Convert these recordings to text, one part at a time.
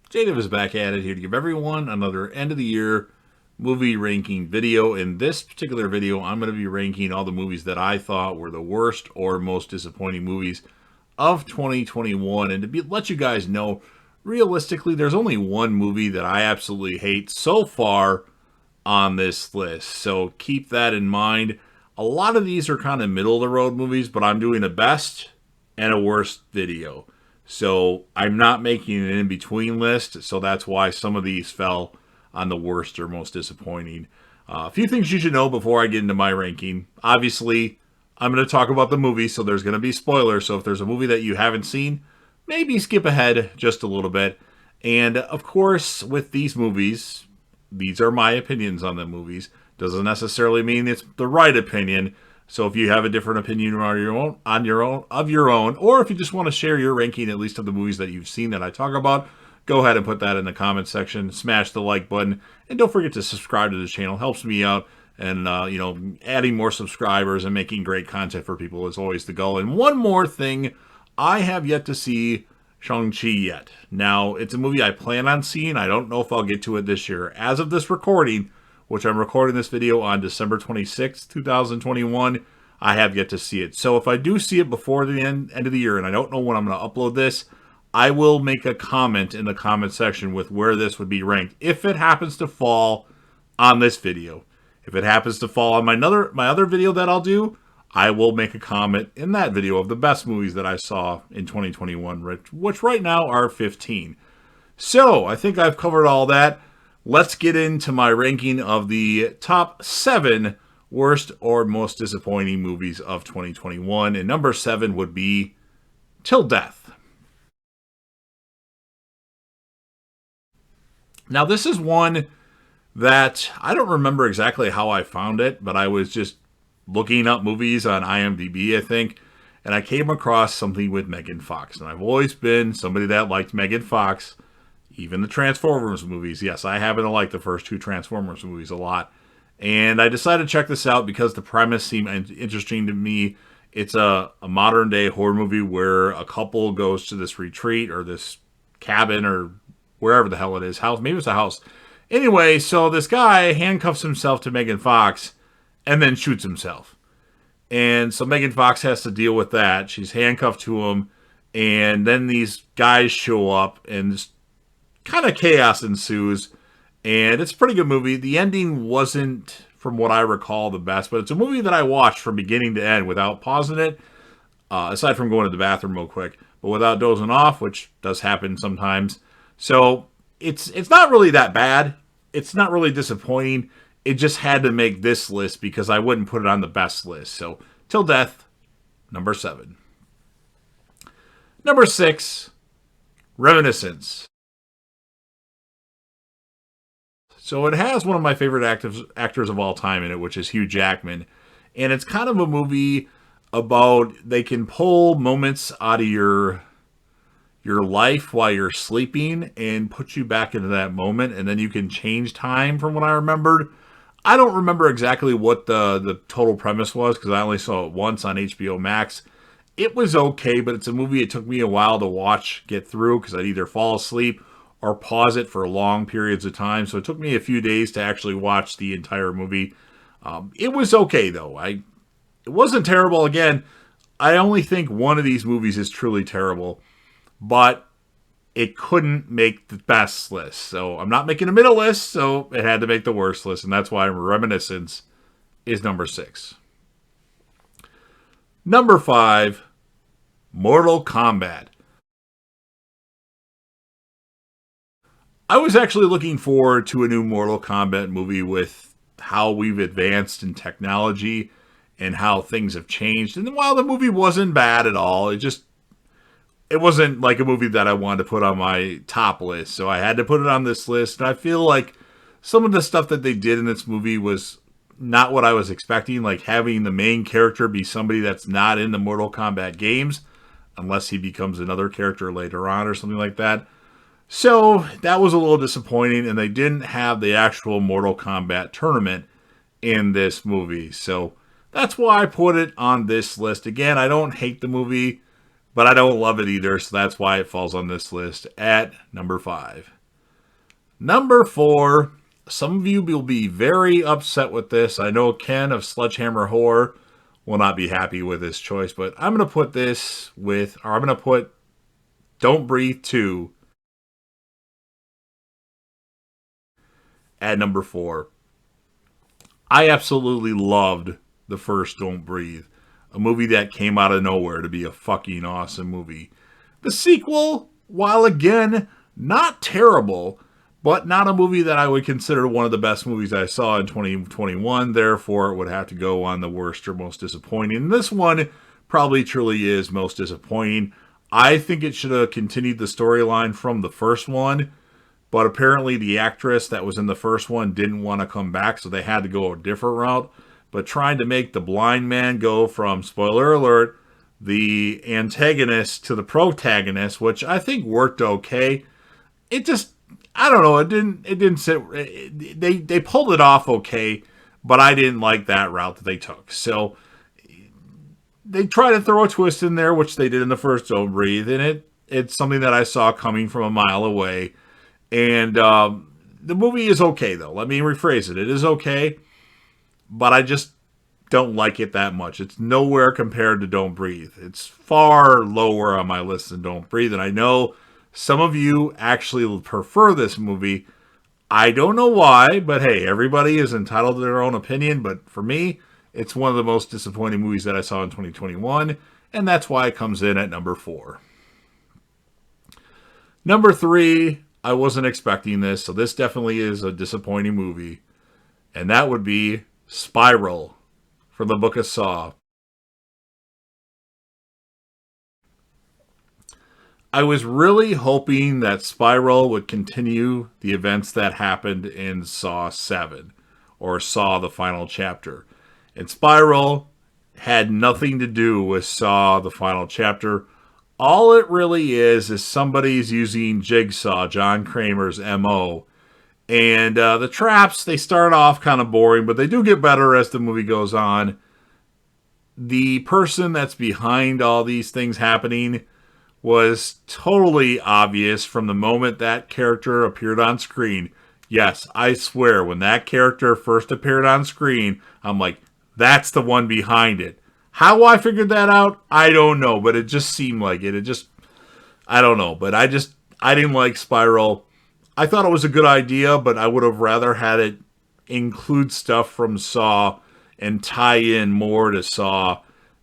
Jada is back at it here to give everyone another end of the year movie ranking video. In this particular video, I'm going to be ranking all the movies that I thought were the worst or most disappointing movies of 2021. And let you guys know, realistically, there's only one movie that I absolutely hate so far on this list. So keep that in mind. A lot of these are kind of middle of the road movies, but I'm doing a best and a worst video. So I'm not making an in-between list, so that's why some of these fell on the worst or most disappointing. A few things you should know before I get into my ranking. Obviously, I'm going to talk about the movie, so there's going to be spoilers. So if there's a movie that you haven't seen, maybe skip ahead just a little bit. And of course, with these movies, these are my opinions on the movies. Doesn't necessarily mean it's the right opinion. So if you have a different opinion on your own, or if you just want to share your ranking at least of the movies that you've seen that I talk about, go ahead and put that in the comment section. Smash the like button, and don't forget to subscribe to the channel. Helps me out, and adding more subscribers and making great content for people is always the goal. And one more thing, I have yet to see Shang-Chi yet. Now, it's a movie I plan on seeing. I don't know if I'll get to it this year. As of this recording, which I'm recording this video on December 26th, 2021, I have yet to see it. So if I do see it before the end of the year, and I don't know when I'm going to upload this, I will make a comment in the comment section with where this would be ranked, if it happens to fall on this video. If it happens to fall on my other video that I'll do, I will make a comment in that video of the best movies that I saw in 2021, which right now are 15. So I think I've covered all that. Let's get into my ranking of the top 7 worst or most disappointing movies of 2021. And number 7 would be Till Death. Now, this is one that I don't remember exactly how I found it, but I was just looking up movies on IMDb, I think, and I came across something with Megan Fox. And I've always been somebody that liked Megan Fox. Even the Transformers movies. Yes, I happen to like the first 2 Transformers movies a lot. And I decided to check this out because the premise seemed interesting to me. It's a modern day horror movie where a couple goes to this retreat or this cabin or wherever the hell it is. House, maybe it's a house. Anyway, so this guy handcuffs himself to Megan Fox and then shoots himself. And so Megan Fox has to deal with that. She's handcuffed to him. And then these guys show up and just kind of chaos ensues, and it's a pretty good movie. The ending wasn't, from what I recall, the best, but it's a movie that I watched from beginning to end without pausing it, aside from going to the bathroom real quick, but without dozing off, which does happen sometimes. So it's not really that bad. It's not really disappointing. It just had to make this list because I wouldn't put it on the best list. So Till Death, number 7. Number 6, Reminiscence. So it has one of my favorite actors of all time in it, which is Hugh Jackman. And it's kind of a movie about they can pull moments out of your life while you're sleeping and put you back into that moment. And then you can change time from what I remembered. I don't remember exactly what the total premise was because I only saw it once on HBO Max. It was okay, but it's a movie it took me a while to get through because I'd either fall asleep or pause it for long periods of time. So it took me a few days to actually watch the entire movie. It was okay, though. It wasn't terrible. Again, I only think one of these movies is truly terrible, but it couldn't make the best list. So I'm not making a middle list, so it had to make the worst list, and that's why Reminiscence is number 6. Number 5, Mortal Kombat. I was actually looking forward to a new Mortal Kombat movie with how we've advanced in technology and how things have changed. And while the movie wasn't bad at all, it wasn't like a movie that I wanted to put on my top list. So I had to put it on this list. And I feel like some of the stuff that they did in this movie was not what I was expecting. Like having the main character be somebody that's not in the Mortal Kombat games, unless he becomes another character later on or something like that. So that was a little disappointing, and they didn't have the actual Mortal Kombat tournament in this movie. So that's why I put it on this list. Again, I don't hate the movie, but I don't love it either, so that's why it falls on this list at number 5. Number 4. Some of you will be very upset with this. I know Ken of Sledgehammer Horror will not be happy with this choice, but I'm going to put this with, or I'm going to put Don't Breathe 2 at number 4. I absolutely loved the first Don't Breathe, a movie that came out of nowhere to be a fucking awesome movie. The sequel, while again not terrible, but not a movie that I would consider one of the best movies I saw in 2021. Therefore, it would have to go on the worst or most disappointing. And this one probably truly is most disappointing. I think it should have continued the storyline from the first one, but apparently the actress that was in the first one didn't want to come back, so they had to go a different route. But trying to make the blind man go from, spoiler alert, the antagonist to the protagonist, which I think worked okay. It just, I don't know, it didn't sit, they pulled it off okay, but I didn't like that route that they took. So they tried to throw a twist in there, which they did in the first Don't Breathe, and it's something that I saw coming from a mile away. And the movie is okay, though. Let me rephrase it. It is okay, but I just don't like it that much. It's nowhere compared to Don't Breathe. It's far lower on my list than Don't Breathe. And I know some of you actually prefer this movie. I don't know why, but hey, everybody is entitled to their own opinion. But for me, it's one of the most disappointing movies that I saw in 2021. And that's why it comes in at number 4. Number 3, I wasn't expecting this, so this definitely is a disappointing movie. And that would be Spiral from the Book of Saw. I was really hoping that Spiral would continue the events that happened in Saw 7, or Saw the Final Chapter. And Spiral had nothing to do with Saw the Final Chapter. All it really is somebody's using Jigsaw, John Kramer's MO. And the traps, they start off kind of boring, but they do get better as the movie goes on. The person that's behind all these things happening was totally obvious from the moment that character appeared on screen. Yes, I swear, when that character first appeared on screen, I'm like, that's the one behind it. How I figured that out, I don't know, but it just seemed like it. I don't know, but I didn't like Spiral. I thought it was a good idea, but I would have rather had it include stuff from Saw and tie in more to Saw,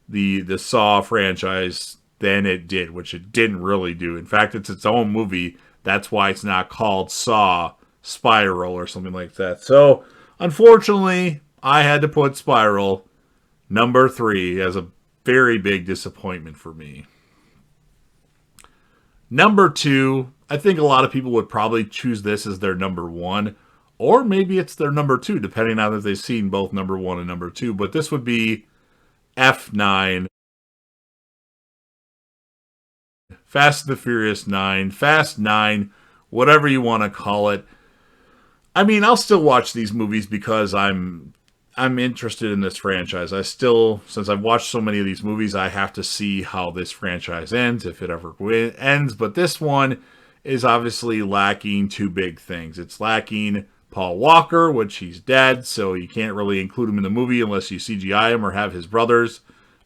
the Saw franchise, than it did, which it didn't really do. In fact, it's its own movie. That's why it's not called Saw Spiral or something like that. So, unfortunately, I had to put Spiral number 3 as a very big disappointment for me. Number 2, I think a lot of people would probably choose this as their number 1, or maybe it's their number 2, depending on if they've seen both number 1 and number 2. But this would be F9, Fast and the Furious 9, Fast 9, whatever you want to call it. I mean, I'll still watch these movies because I'm interested in this franchise. I still, since I've watched so many of these movies, I have to see how this franchise ends, if it ever ends. But this one is obviously lacking 2 big things. It's lacking Paul Walker, which he's dead, so you can't really include him in the movie unless you CGI him or have his brothers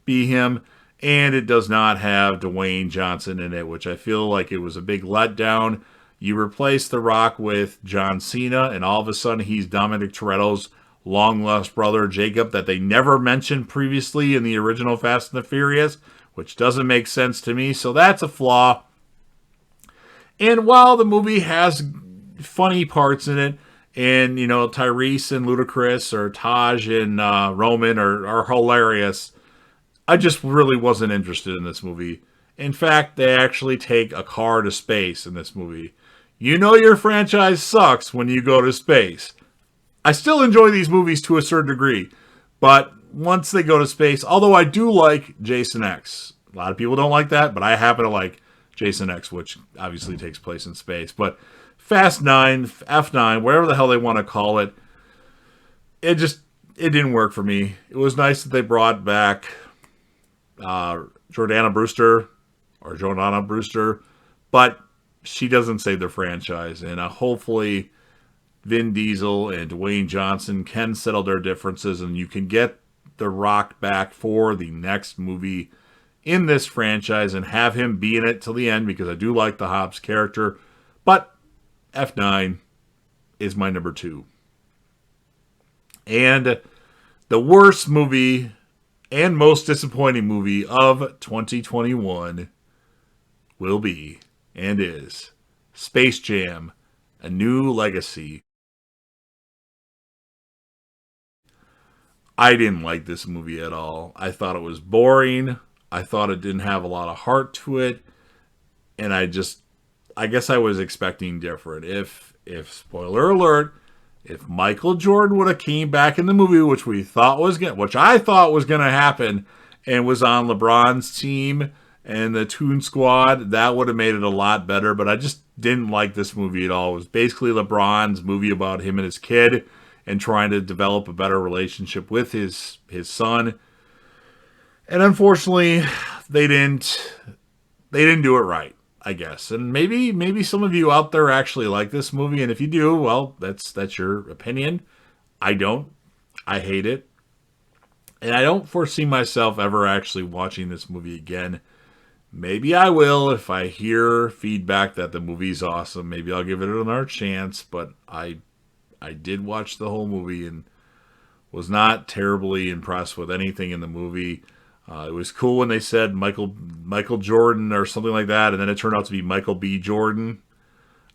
be him. And it does not have Dwayne Johnson in it, which I feel like it was a big letdown. You replace The Rock with John Cena, and all of a sudden he's Dominic Toretto's long-lost brother, Jacob, that they never mentioned previously in the original Fast and the Furious, which doesn't make sense to me, so that's a flaw. And while the movie has funny parts in it, and, you know, Tyrese and Ludacris, or Taj and Roman are hilarious, I just really wasn't interested in this movie. In fact, they actually take a car to space in this movie. You know your franchise sucks when you go to space. I still enjoy these movies to a certain degree, but once they go to space, although I do like Jason X. A lot of people don't like that, but I happen to like Jason X, which obviously takes place in space. But Fast 9, F9, whatever the hell they want to call it, it didn't work for me. It was nice that they brought back Jordana Brewster, but she doesn't save the franchise. And hopefully Vin Diesel and Dwayne Johnson can settle their differences and you can get The Rock back for the next movie in this franchise and have him be in it till the end, because I do like the Hobbs character. But F9 is my number 2. And the worst movie and most disappointing movie of 2021 will be and is Space Jam: A New Legacy. I didn't like this movie at all. I thought it was boring. I thought it didn't have a lot of heart to it. And I guess I was expecting different. If spoiler alert, if Michael Jordan would have came back in the movie, which I thought was gonna happen, and was on LeBron's team and the Toon Squad, that would have made it a lot better. But I just didn't like this movie at all. It was basically LeBron's movie about him and his kid and trying to develop a better relationship with his son. And unfortunately, they didn't do it right, I guess. And maybe some of you out there actually like this movie, and if you do, well, that's your opinion. I don't. I hate it. And I don't foresee myself ever actually watching this movie again. Maybe I will if I hear feedback that the movie's awesome. Maybe I'll give it another chance, but I did watch the whole movie and was not terribly impressed with anything in the movie. It was cool when they said Michael Jordan or something like that, and then it turned out to be Michael B. Jordan.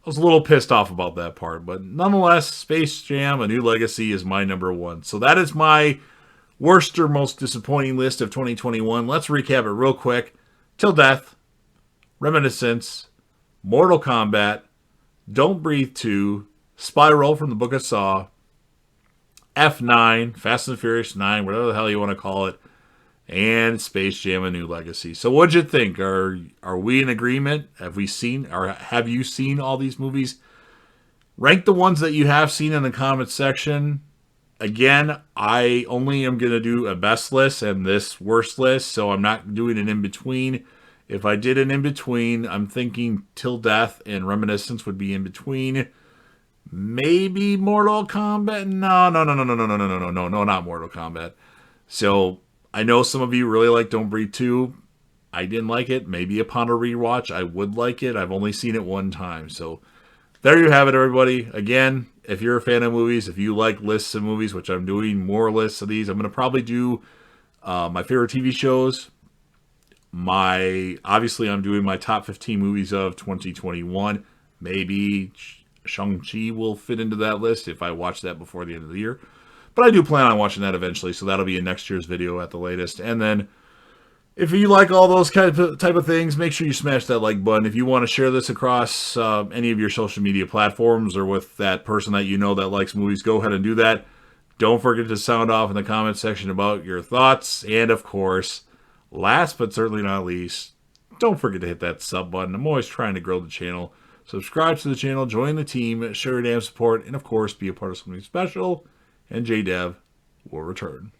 I was a little pissed off about that part, but nonetheless, Space Jam: A New Legacy is my number 1. So that is my worst or most disappointing list of 2021. Let's recap it real quick. Till Death, Reminiscence, Mortal Kombat, Don't Breathe 2, Spiral from the Book of Saw, F9, Fast and Furious 9, whatever the hell you want to call it, and Space Jam: A New Legacy. So what'd you think? Are we in agreement? Have you seen all these movies? Rank the ones that you have seen in the comments section. Again, I only am going to do a best list and this worst list, so I'm not doing an in-between. If I did an in-between, I'm thinking Till Death and Reminiscence would be in between. Maybe Mortal Kombat? No, not Mortal Kombat. So I know some of you really like Don't Breathe 2. I didn't like it. Maybe upon a rewatch, I would like it. I've only seen it one time. So there you have it, everybody. Again, if you're a fan of movies, if you like lists of movies, which I'm doing more lists of these, I'm going to probably do my favorite TV shows. Obviously, I'm doing my top 15 movies of 2021. Maybe Shang-Chi will fit into that list if I watch that before the end of the year. But I do plan on watching that eventually, so that'll be in next year's video at the latest. And then, if you like all those type of things, make sure you smash that like button. If you want to share this across any of your social media platforms or with that person that you know that likes movies, go ahead and do that. Don't forget to sound off in the comment section about your thoughts. And of course, last but certainly not least, don't forget to hit that sub button. I'm always trying to grow the channel. Subscribe to the channel, join the team, show your damn support, and of course, be a part of something special. And JDev will return.